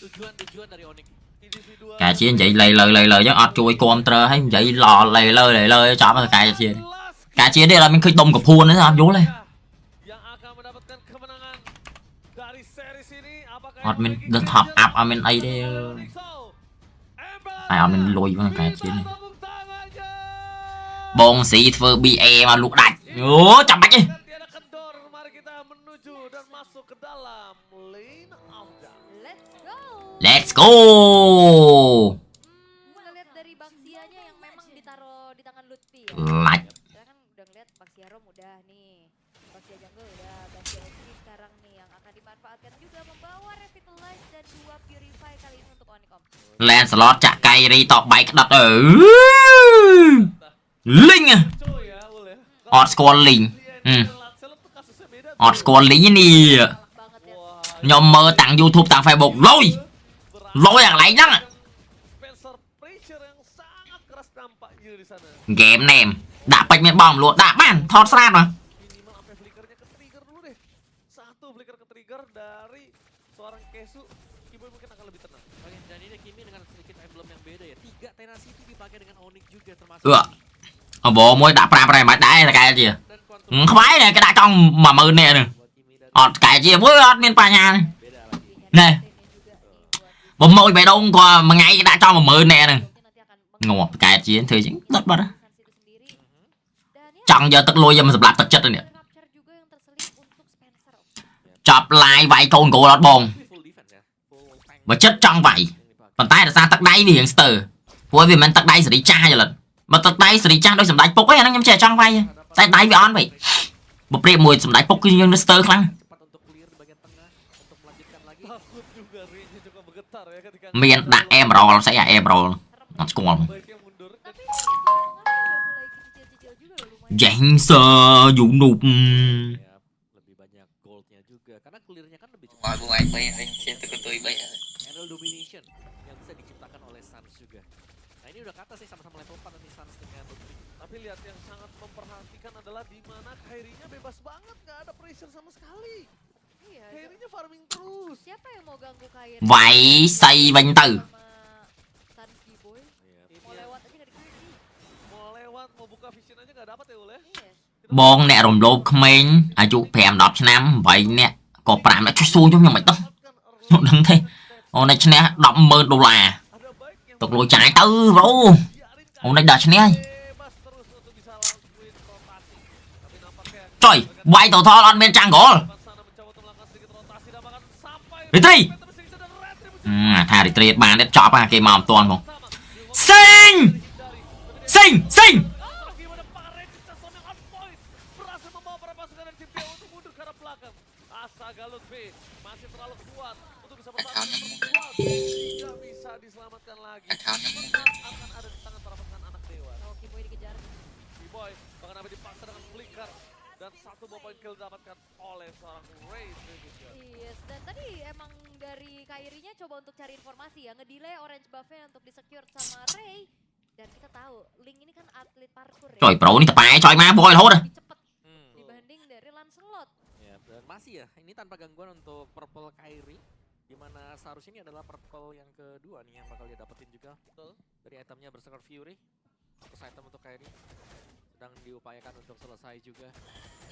tujuan dari Onyx. Cài chiến vậy lời chứ ọt chui counter hay vậy lò lời chọn là cài chiến đây là mình khơi đông của phun đấy sao vô lên ọt mình được học áp ở mình ấy đây phải ở mình lùi vào cài chiến này bong xì phơ be mà lục đạch ố chậm bạch đi let's go. Ngeliat dari Bangsianya yang memang ditaruh di tangan Lutfi ya. Like. Kita kan udah ngeliat Bangsia Rom udah nih. Bangsia Jungle udah. Bangsia XP sekarang nih yang akan dimanfaatkan juga membawa Revitalize dan 2 Purify kali ini untuk Onyx. Lancelot chặt cây đi tọt bike đập Linh à Hot score Linh Hot score Linh nè nhóm mơ tặng YouTube tặng Facebook lôi yang lain jangan game name đã bạch miệng bom luôn đã ban thọt ra mà bố môi đã pra mà đá là cái gì không phải này cái đã trong mà mờ nè nè cái gì với miền pa nhà này nè một môi bé đông qua mà ngay đã cho một mờ nè nè ngọt cái chiến thời chính rất bật chẳng giờ tức lôi giờ mà sập chất rồi nè chọc lại vậy con cổ lót bồn và chất trong vậy còn tay là sao tắc đáy vì hamster cuối vì mình tắc đáy sẽ đi cha rồi lần mà tắc đáy sẽ đi cha đôi sầm đáy bốc ấy nó nhắm chè trong vai tay đáy bị on vậy một đêm mùi sầm đáy bốc cứ như hamster khăng miền đã em rồi sẽ là em rồi nó còn Jang sơ dụ nụp Tapi lihat yang sangat memperhatikan adalah di mana Kairinya bebas banget, nggak ada pressure sama sekali. Iya, Kairinya farming terus. siapa yang mau ganggu Kairi? vậy xây bánh từ Sanji Boy. Mau lewat aja nggak dikasih. Mau lewat, mau buka vision aja nggak dapat ya Ul ya. Iya. បងអ្នករំលោភក្មេងអាយុ5 10ឆ្នាំ8នាក់ក៏5នាក់ជួយសួរខ្ញុំមិនទៅខ្ញុំដឹងទេអូនឯងឈ្នះ $10,000 Ada baik yang ទុកលុយចាយទៅប្រូអូនឯងដល់ឈ្នះហើយ bebas terus untuk bisa lakuin rotasi. Tapi nampaknya ចុយវាយតថលអត់មានចាំងហ្គោល sana mencoba untuk melakukan sedikit rotasi dan bahkan sampai Retri. Retribution dan Retribution ថារីត្រេតបានទេចប់ហ្នឹងគេមកមិនទាន់ផងសេងសេងសេង Gimana Pak Regis yang on point berhasil membawa para pasukan dari tim Pio untuk mundur ke arah belakang. Astaga Lutfi masih terlalu kuat untuk bisa bertahan terkuat. Tidak bisa diselamatkan lagi. Menang akan ada di tangan para pasukan anak dewa. Kalau Kiboy dikejar. B-Boy bahkan sampai dipaksa dengan flicker dan 1 buah poin kill didapatkan oleh seorang Ray. Yes, dan tadi emang dari Kairinya coba untuk cari informasi ya, ngedelay orange buff-nya untuk disecure sama Ray. Dan kita tahu, Link ini kan atlet parkour ya. ចុយប្រូនេះតប៉ែចុយមកបយរហូត Lebih cepet dibanding dari Lancelot. Ya, dan masih ya, ini tanpa gangguan untuk purple Kairi. Dimana seharusnya ini adalah purple yang kedua nih yang bakal dia dapetin juga. Betul. Dari itemnya Berserker Fury. Terus item untuk Kairi. Sedang diupayakan untuk selesai juga.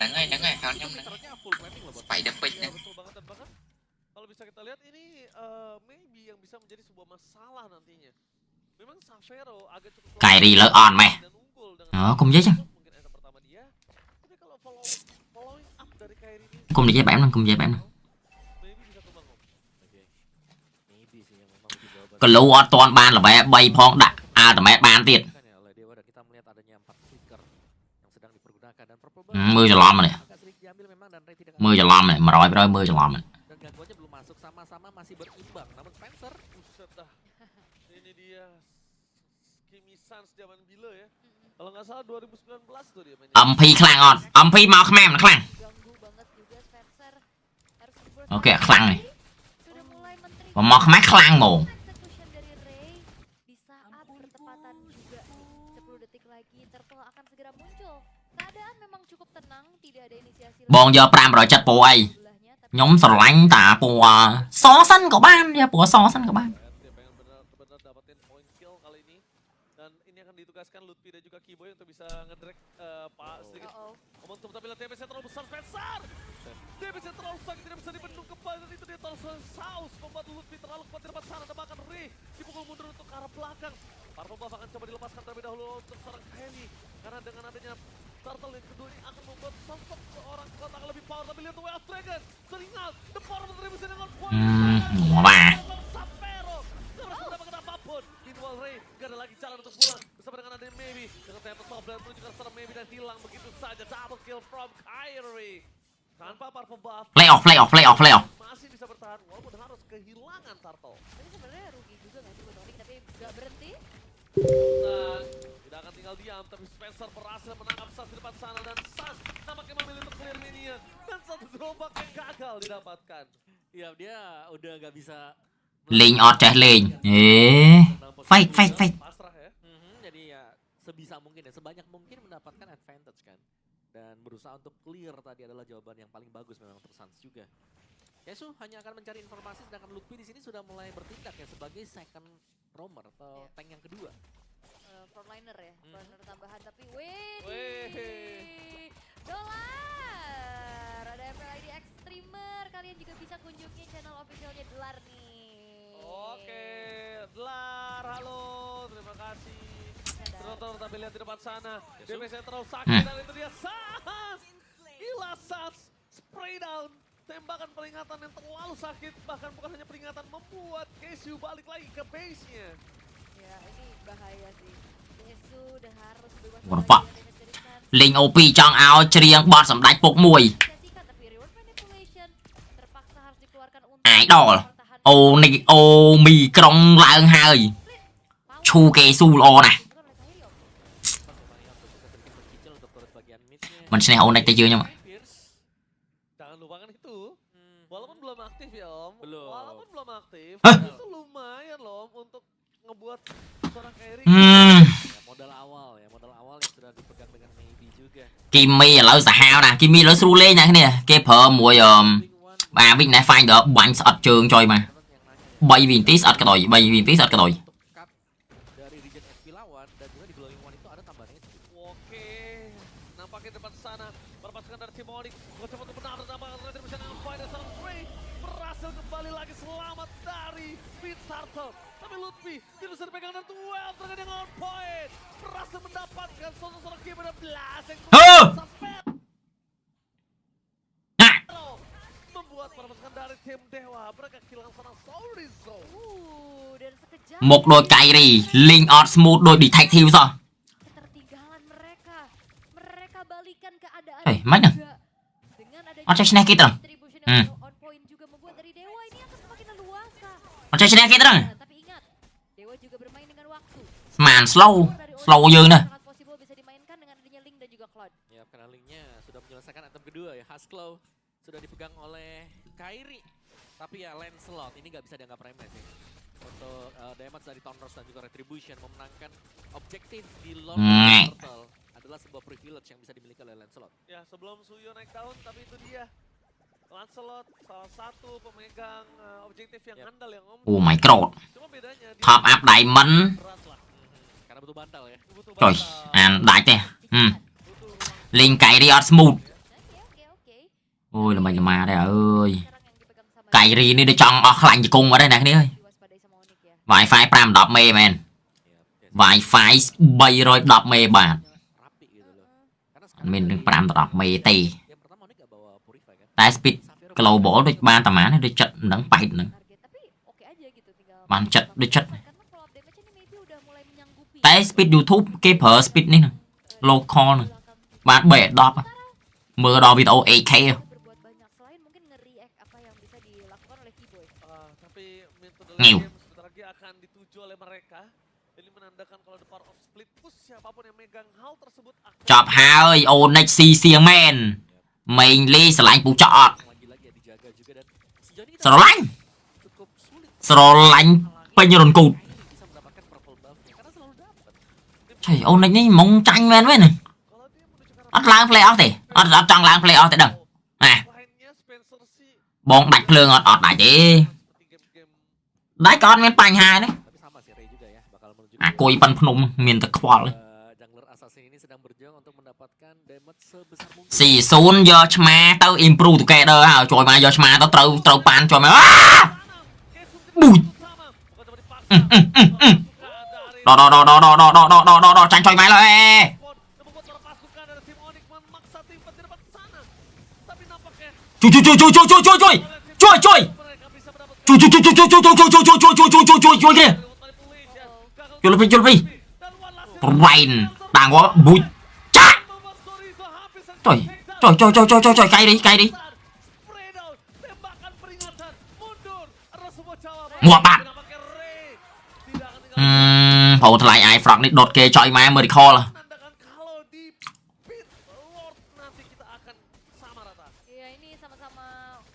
Nắng ơi, khao nhâm nắng. Literalnya full planning loh buat Phải đập bịch Ya, nè. betul banget dan bahkan kalau bisa kita lihat ini maybe yang bisa menjadi sebuah masalah nantinya. Memang Savero agak cukup កែរីលើអត់ម៉េះ dan unggul dengan អូគុំនិយាយចឹង mungkin item pertama dia. Tapi kalau following up dari Kairi ini គុំនិយាយបែបហ្នឹងគុំនិយាយបែបហ្នឹង maybe bisa tumbang Om. Oke. Maybe sih yang memang dibawa ក៏លូអត់ទាន់បានល្បែ3ផងដាក់អាល់តិមេតបានទៀត ya oleh Dewa dan kita melihat adanya 4 flicker yang sedang dipergunakan dan purple មើលច្រឡំនេះ agak sedikit diambil memang dan Ray tidak មើលច្រឡំនេះ100%មើលច្រឡំនេះ dan gangguannya belum masuk sama-sama masih berimbang namun Spencer buset dah ini dia Kimi Sans zaman bila ya kalau nggak salah 2019 tuh dia mainnya អំភីខ្លាំងអត់អំភីមកខ្មាំខ្លាំង Ganggu banget juga Spencer. Harus di-burst. អូខេខ្លាំងនេះ Sudah mulai menteri. បើមកខ្មាំខ្លាំងហ្មង Execution dari Ray di saat bertepatan juga nih. 10 detik lagi Turtle akan segera muncul. Keadaan memang cukup tenang, tidak ada inisiasi បងយក570អី sebelahnya, tapi Nhóm sở lánh tả của xó sân của ban ya, của xó sân của ban. Dia pengen benar-benar dapetin point kill kali ini. Dan ini akan ditugaskan Lutfi dan juga Kiboy untuk bisa ngedrag Pak sedikit momentum, tapi lihat DPS terlalu besar Spencer. DPS terlalu sakit, tidak bisa dibendung kembali dan itu dia terlalu saus membuat Lutfi terlalu kuat di depan sana dan bahkan Ri dipukul mundur untuk ke arah belakang. Para pembuff akan coba dilepaskan terlebih dahulu untuk seorang Kenny karena dengan adanya turtle yang kedua ini akan membuat sosok seorang kota akan lebih power. Tapi lihat Wave Dragon seringat the power of the Revolution dengan point. Wah. Sapero terus mendapatkan apapun. Meanwhile Ray gak ada lagi jalan untuk pulang bersama dengan adanya Maybe dengan tempo top dan menuju ke arah Maybe dan hilang begitu saja. Double kill from Kyrie tanpa para pembuff. Playoff. Masih bisa bertahan walaupun harus kehilangan turtle. Tapi sebenarnya rugi juga nggak sih buat Onyx, tapi nggak berhenti. Dan tidak akan tinggal diam, tapi Spencer berhasil menangkap Sas di depan sana dan Sas nampaknya memilih untuk clear minion dan satu drawback yang gagal didapatkan. Iya, dia udah gak bisa Linh ọt trẻ lên. Fake. Pasrah ya. Jadi ya sebisa mungkin ya, sebanyak mungkin mendapatkan advantage kan. Dan berusaha untuk clear tadi adalah jawaban yang paling bagus memang untuk Suns juga. Kesu hanya akan mencari informasi, sedangkan Lutfi di sini sudah mulai bertindak ya sebagai second roamer atau tank yang kedua. Frontliner ya, Hmm. frontliner tambahan, tapi Wih. dolar. Ada FLID Extremer, kalian juga bisa kunjungi channel officialnya Dolar nih. Oke, Dlar, halo, terima kasih. Terus tapi lihat di depan sana, DPS terlalu sakit dan itu dia Sas. Gila Sas, spray down. Tembakan peringatan yang terlalu sakit, bahkan bukan hanya peringatan, membuat Kesu balik lagi ke base-nya. Ya, ini bahaya sih. Yesu udah harus bebas What the fuck? Linh OP trong áo riêng bọt sầm đạch phục mùi. Tapi reward manipulation terpaksa harus dikeluarkan untuk Idol. mempertahankan Ô mì krong lạng hơi. Chu kê su lo nè. bukan oleh Kairi, Om. Lumayan untuk bisa sedikit berkicil untuk turret bagian midnya. Mình sẽ ổn định tay chưa nhưng mà. Pierce, jangan lupakan itu. Walaupun belum aktif ya Om, Belum. walaupun belum aktif, Hah? itu lumayan loh Om untuk ngebuat seorang Kyrie. Ya, modal awal yang sudah dipegang dengan Maybe juga. Kimmy là lỡ xà hao nè, Kimmy lỡ su lên nè cái này. Cái phở mùi bà biết nãy phai được bánh sọt trường chơi mà. Bay viên tí sọt cái đội, Untuk cut dari region SP lawan dan juga di glowing one itu ada tambahannya. Oke, nampaknya depan sana berpasukan dari tim Onyx. Coba untuk benar nampaknya terjadi bersama dengan Fight dan Silent Ray berhasil kembali lagi selamat dari Pit Turtle. Tapi Lutfi tidak bisa dipegang dan 12 terkait dengan on point. Berhasil mendapatkan seorang game dan blast yang sampai membuat perpasukan dari tim Dewa mereka kehilangan seorang Sorizo. Dan sekejap Một đôi Kyrie, Linh ọt smooth đôi detective sao? ketertinggalan mereka balikan keadaan Eh, mana? juga. Dengan adanya Ọt chơi kita dong. distribution yang on point juga membuat dari Dewa ini akan semakin leluasa. Ọt chơi kita dong. Nah, tapi ingat, Dewa juga bermain dengan waktu. Màn slow Dari dương nè. sangat possible bisa dimainkan dengan adanya Link dan juga Cloud. Ya, karena linknya sudah menyelesaikan item kedua ya. Haskell sudah dipegang oleh Kyrie. Tapi ya Lancelot ini nggak bisa dianggap remeh sih. Untuk damage dari Thunderous dan juga Retribution memenangkan objektif di Lord Turtle adalah sebuah privilege yang bisa dimiliki oleh Lancelot. Ya, sebelum Suyo naik daun, tapi itu dia. Lancelot salah satu pemegang objektif yang andal yang Om. Oh my god. Cuma bedanya dia Top up diamond. berat lah. Karena butuh bantal ya. Butuh Trời, bantal, à đại tè. butuh ruang. Linh Kyrie ọt smooth. Oke. Ôi là mà đây ơi. Sekarang yang dipegang sama Kyrie ini dia chong lạnh cung ở đây nè cái ơi. diwaspadai sama Onyx ya. Wi-Fi 5 đọc mê men. Wi-Fi 310 mê bạn. Rapi gitu loh. Karena sekarang Mình dari 5 đọc mê tì. yang pertama Onyx gak bawa Purify kan. Tai speed Sapphire global đôi ba tầm án đôi chất nắng bait nữa. Target tapi oke aja gitu tinggal Bạn chất đôi chất. karena follow up damage ini maybe udah mulai menyanggupi. Tai speed YouTube cái phở speed này nè. Local nè. Bạn bể đọc. Mưa đo video 8K. Berbuat banyak selain mungkin nge-react apa yang bisa dilakukan oleh Keyboy. Tapi metode Ngiu. game sebentar lagi akan dituju oleh mereka. Ini menandakan kalau the power of split push siapapun yang megang hal tersebut akan Chọc hà ơi, Onyx CC men. Mình ly sờ lạnh bù chọt. lagi-lagi ya dijaga juga dan sejauh ini kita Sờ lạnh. cukup sulit Sờ lạnh. Penyeron cụt. bisa mendapatkan purple buff-nya karena selalu dapat. Trời, Onyx này mong tranh men với này. kalau dia menuju ke arah Ất lang play off thì. Ất trong lang play off thì đừng. À. lainnya Spencer sih Bong đạch lương ọt đạch đi. Seperti game-game Đạch con miền Pành Hai đấy. Tapi sama sih Ray juga ya bakal menuju À cùi pan phnom miền tật khoal đấy. jungler assassin ini sedang berjuang untuk mendapatkan damage sebesar mungkin. Xì xuống do chma tao improve tụi kẻ đơ hả. Trời mà do chma tao trâu pan trời mà. Bùi. Đó tranh chơi máy lại. Chui. Chui. Kìa. Chui lebih. Rain đang có bùi. Chà. Trời. Cay đi. Ngọt bạn. Hầu lại ai front đột kê chơi máy Miracle là. Iya ini sama-sama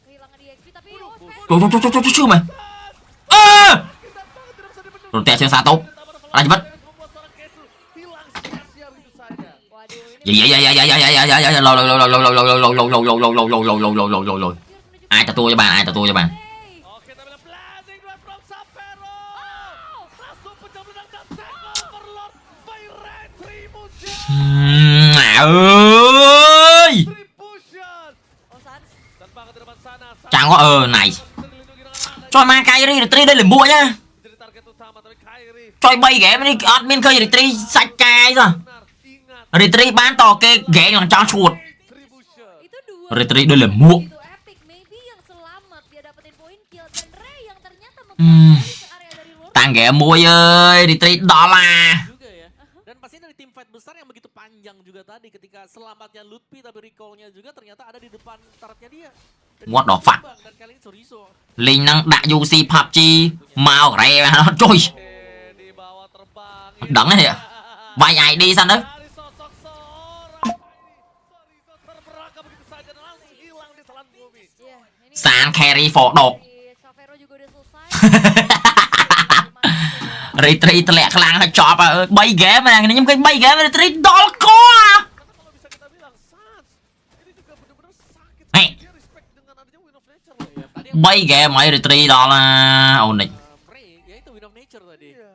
kehilangan EXP tapi Chui mày. Rồi tè trên xa tốt. Anh vất. Dạ. Lôi. Ai ta tua cho bạn. Oke, tampilnya blazing dua from Sapero. Langsung pecah meledak dan tackle overlord by Retribution. Ơi. Retribution. oh Sans. Tanpa ke depan sana. Chẳng có này. Dilindungi dengan anak. Cho mà cay đi retreat đây là mua nhá. Jadi target utama tapi Kairi. Cho bay ghé đi admin khơi retreat sạch cay rồi. Benar, ingat Retreat bán to kê ghé còn cho chuột. Retribution. Itu dua. Retreat đây là mua. Itu epic maybe yang selamat dia dapetin poin kill dan Ray yang ternyata memperoleh ke area dari luar. Tang ghé mua ơi, retreat đó là. Juga ya. Dan pastinya dari tim fight besar yang begitu panjang juga tadi ketika selamatnya Lutfi tapi recall-nya juga ternyata ada di depan targetnya dia. Dan What the fuck? Dan kali ini Chorizo. Linh năng đã UC PUBG mau rè mà nó trôi. Di bawah terbang. Đắng đấy ạ. Vay ai đi sang đấy. Dari sosok seorang Chorizo terperangkap begitu saja dan langsung hilang di telan bumi. Iya, ini Sàn carry for đột. di Savero juga udah selesai. Retreat lẹ khlang hay chọp à. Bay ghé mà này nhưng cái bay ghé mà retreat đó là có à. Karena kalau bisa kita bilang Sans ini juga benar-benar sakit. Hey. Dia respect dengan adanya Win of Nature loh ya. Tadi yang Bay ghé mấy retreat đó là ổn định. Ray ya itu Win of Nature tadi. Iya.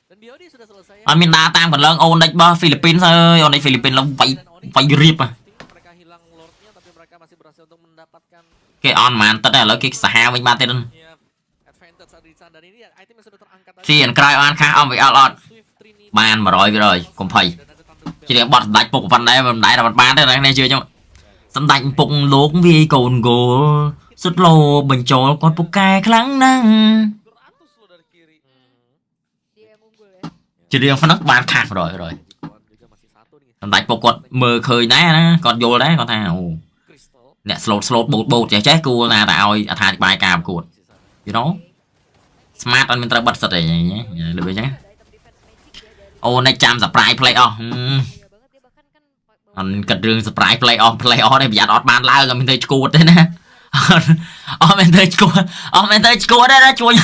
Dan BOD sudah selesai ya. Anh mình đa tăng phần lớn ổn định ba Philippines ơi. Ổn định Philippines là vay rip à. Mereka hilang lordnya tapi mereka masih berhasil untuk mendapatkan Cái on mà tất là cái Sahara với ba tên. ya, advantage ada di sana dan ini ya, item yang sudah terangkat tadi. Phiền cry on khá ông bị out. Swift Trinity Ban mà rồi, cũng phải. dan ada Thunder Chỉ để bật đạch phục phần đấy mà đẩy là bật bán thế này chưa chứ. Xâm đạch phục lốp vì cồn gỗ. Xuất lô bình chỗ con phục cài kháng năng. Beratus loh dari kiri. Dia yang unggul ya. Chỉ riêng phân nấc ban khác rồi. Juan juga masih satu nih. Xâm đạch phục quật mờ khơi đá đó. Còn vô đấy con thà. Crystal Nè slot bột chả chết cua là tạo à thà bài càm cuột. You know. Smart on mình tra bật sật này nhé. Được rồi chứ. Ada item defense magic ya dari. Ô này chăm surprise play off. Iya banget dia bahkan kan bawa Anh kịch rương surprise play off đây bây giờ ọt ban lao rồi mình thấy cuột đấy nè. Mình thấy cuột đấy nó chui.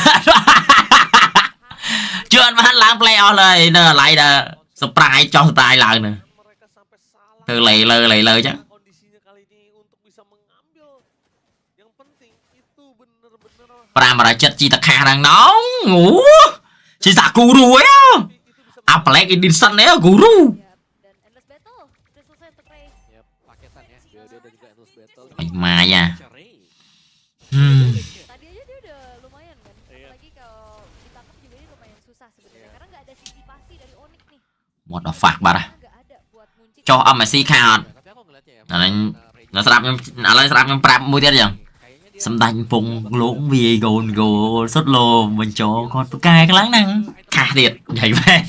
Chưa anh bán làm play offเลยnè lại nè. Surprise cho surprise lại nè. Mereka sampai salah. Từ lầy chứ. Kondisinya kali ini untuk bisa mengambil. Yang penting itu benar-benar Pram ra chất chi ta khả năng nóng. Ủa. Chỉ giả guru ấy á. itu bisa Apalagi Edison ấy guru. ya. Dan endless battle udah selesai untuk Ray. ya paketan ya. BOD dan juga Endless Battle. Ay, Maya. Ray. Tadi aja dia udah lumayan kan. Apalagi kalau ditangkap juga ini lumayan susah sebenarnya karena nggak ada sisi pasti dari Onyx nih. What the fuck bà. Nggak ada buat ngunci. Cho âm mà si khao. Tapi aku ngeliatnya ya. Nah, Ray nó sạp nhưng nó sạp nhưng prap mũi tiết rồi. kayaknya dia Xâm đánh phùng lũng vì gồn gồ xuất lô mình chỗ con cài cái láng năng. Khả thiệt. Vậy vậy.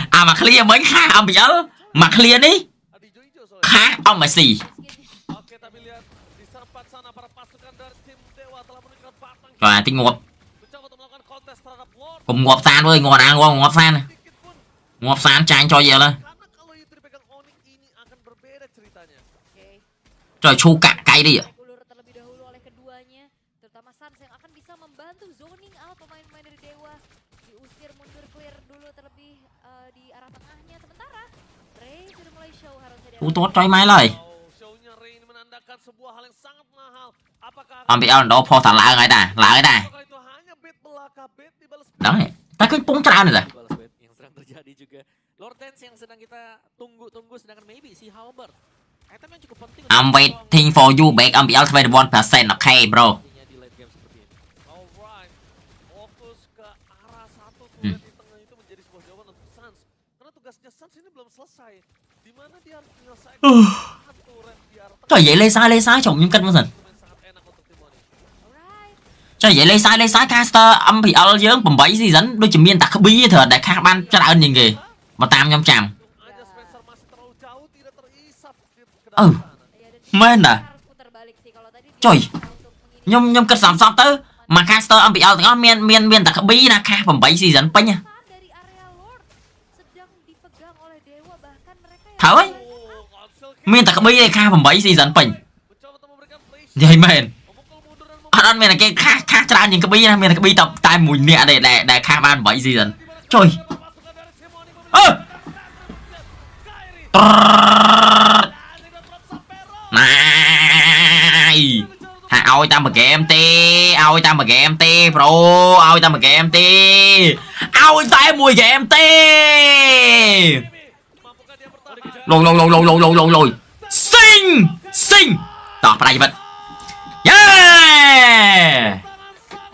À mà clear mấy khả ông bị nhớ. Mà clear đi. Adi Joijo soalnya. Khả ông mà xì. Oke, tapi lihat di serempat sana para pasukan dari tim Dewa telah meningkat batang. Rồi tính ngộp. Mencoba untuk melakukan kontes terhadap Lord. Cùng ngộp san với ngọt ăn qua ngọp san. Sedikit pun. Ngọp san tranh cho vậy là. Karena kalau itu dipegang Onyx ini akan berbeda ceritanya. Oke. Rồi chu cạn cay đi. Ulur terlebih dahulu oleh keduanya, terutama Sans yang akan bisa membantu zoning out pemain-pemain dari Dewa. Diusir mundur clear dulu terlebih di arah tengahnya. Sementara Ray sudah mulai show harusnya dia. Cú tốt trói máy lời. Show-nya Ray ini menandakan sebuah hal yang sangat mahal. Apakah អំពីអលដូផុសតាឡើងហើយតាឡើងហើយតា apakah itu hanya bait belaka bait dibalas ហ្នឹងហើយតែឃើញពងច្រើនទេតា Balas bait yang sedang terjadi juga. Lord Dance yang sedang kita tunggu-tunggu sedangkan maybe si Halbert. Item yang cukup penting. I'm waiting for you back MPL 21% oke bro Di late game seperti ini. alright. Fokus ke arah satu turret di tengah itu menjadi sebuah jawaban untuk Suns. Karena tugasnya Suns ini belum selesai. Di mana dia harus menyelesaikan satu turret di arah ចុះនិយាយលេងសាយចុះខ្ញុំគិតមើលសិន main sangat enak untuk tim Oni. Alright. ចុះនិយាយលេងសាយ caster MPL យើង8 season ដូចជាមានតែក្ប៊ីទេត្រូវតែខាសបានច្រើនជាងគេមកតាមខ្ញុំចាំ Untung aja Spencer masih terlalu jauh tidak terisap ke Oh. dalam sana. Ya, dan Main dah. harus putar balik sih kalau tadi dia Coy. berusaha untuk menginisiasi ខ្ញុំគិតសំទៅមក caster MPL ទាំងអស់មានតែក្ប៊ីណាខាស8 season ពេញហ៎ dari area Lord sedang dipegang oleh Dewa bahkan mereka yang Tahu, eh? Oh, cancel kill. មានតែក្ប៊ីឯខាស8 season ពេញ Mencoba untuk memberikan pressure. និយាយមែន Memukul mundur dan អត់មានតែគេខាសច្រើនជាងក្ប៊ីណាមានតែក្ប៊ីតែមួយនាក់ដែលខាសបាន8 season ចុយ pasukan dari tim Oniអឺ Kairi. ត្ររ Dan tidak drop sampai roll. ណៃថាឲ្យតាមមួយហ្គេមទេឲ្យតាមមួយហ្គេមទេប្រូឲ្យតាមមួយហ្គេមទេឲ្យតែមួយហ្គេមទេ Mampukah dia bertahan? លយស៊ីងតោះប្រដៃជីវិតយេ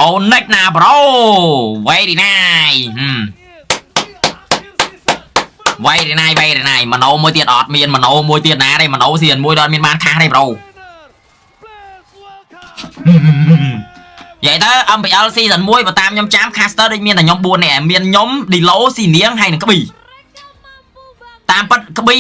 អូនិចណាប្រូ very nice very nice មโนមួយទៀតអត់មានមโนមួយទៀតណាទេមโนសៀនមួយដល់មានបានខាសទេប្រូ Please welcome. និយាយទៅ MPL season 1បើតាមខ្ញុំចាំ caster ដូចមានតែខ្ញុំ4នាក់មានខ្ញុំ Dilo ស៊ីនាងហើយនឹងក្ប៊ី mereka mampu banget តាមពិតក្ប៊ី